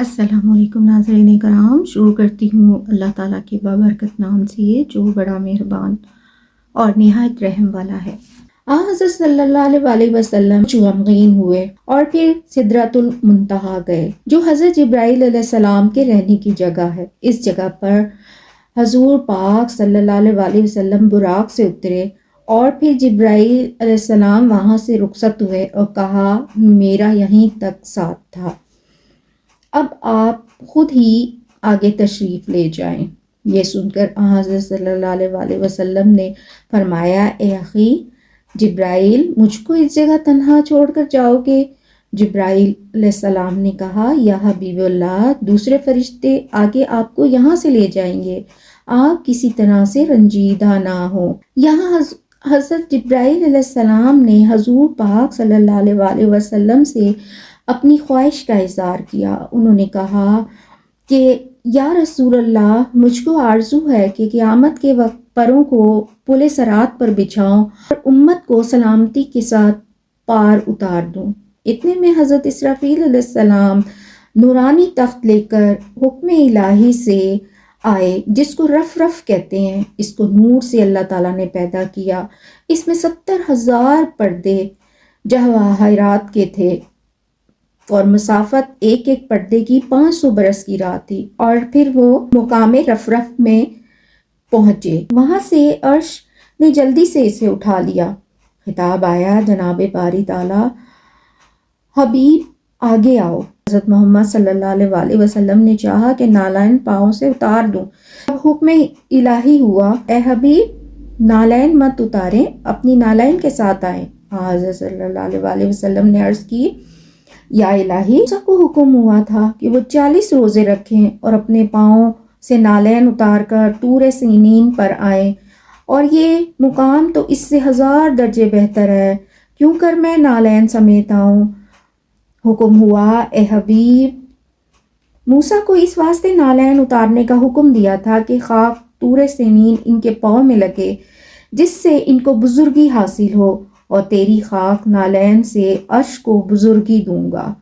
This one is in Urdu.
السلام علیکم ناظرین کرام، شروع کرتی ہوں اللہ تعالیٰ کے بابرکت نام سے جو بڑا مہربان اور نہایت رحم والا ہے۔ حضرت صلی اللہ علیہ وسلم غمگین ہوئے اور پھر سدرۃ المنتہا گئے، جو حضرت جبرائیل علیہ السلام کے رہنے کی جگہ ہے۔ اس جگہ پر حضور پاک صلی اللہ علیہ وسلم براق سے اترے اور پھر جبرائیل علیہ السلام وہاں سے رخصت ہوئے اور کہا میرا یہیں تک ساتھ تھا، اب آپ خود ہی آگے تشریف لے جائیں۔ یہ سن کر حضرت صلی اللہ علیہ وسلم نے فرمایا اے اخی جبرائیل، مجھ کو اس جگہ تنہا چھوڑ کر جاؤ گے؟ جبرائیل علیہ السلام نے کہا یا حبیب اللہ، دوسرے فرشتے آگے آپ کو یہاں سے لے جائیں گے، آپ کسی طرح سے رنجیدہ نہ ہوں۔ یہاں حضرت جبرائیل علیہ السلام نے حضور پاک صلی اللہ علیہ وسلم سے اپنی خواہش کا اظہار کیا۔ انہوں نے کہا کہ یا رسول اللہ، مجھ کو آرزو ہے کہ قیامت کے وقت پروں کو پل صراط پر بچھاؤں اور امت کو سلامتی کے ساتھ پار اتار دوں۔ اتنے میں حضرت اسرافیل علیہ السلام نورانی تخت لے کر حکم الہی سے آئے، جس کو رف کہتے ہیں۔ اس کو نور سے اللہ تعالیٰ نے پیدا کیا۔ اس میں 70,000 پردے جواہرات کے تھے اور مسافت ایک ایک پردے کی 500 برس کی راہ تھی، اور پھر وہ مقام رف میں پہنچے۔ وہاں سے عرش نے جلدی سے اسے اٹھا لیا۔ خطاب آیا جناب باری تعالیٰ، حبیب آگے آؤ۔ حضرت محمد صلی اللہ علیہ وسلم نے چاہا کہ نالین پاؤں سے اتار دوں۔ اب حکم الہی ہوا اے حبیب نالین مت اتاریں، اپنی نالین کے ساتھ آئیں۔ حضرت صلی اللہ علیہ وسلم نے عرض کی یا الہی، موسیٰ کو حکم ہوا تھا کہ وہ 40 روزے رکھیں اور اپنے پاؤں سے نالین اتار کر طور سینین پر آئیں، اور یہ مقام تو اس سے 1000 درجے بہتر ہے، کیوں کر میں نالین سمیت آؤں؟ حکم ہوا اے حبیب، موسیٰ کو اس واسطے نالین اتارنے کا حکم دیا تھا کہ خاک طور سینین ان کے پاؤں میں لگے، جس سے ان کو بزرگی حاصل ہو، اور تیری خاک نالین سے عرش کو بزرگی دوں گا۔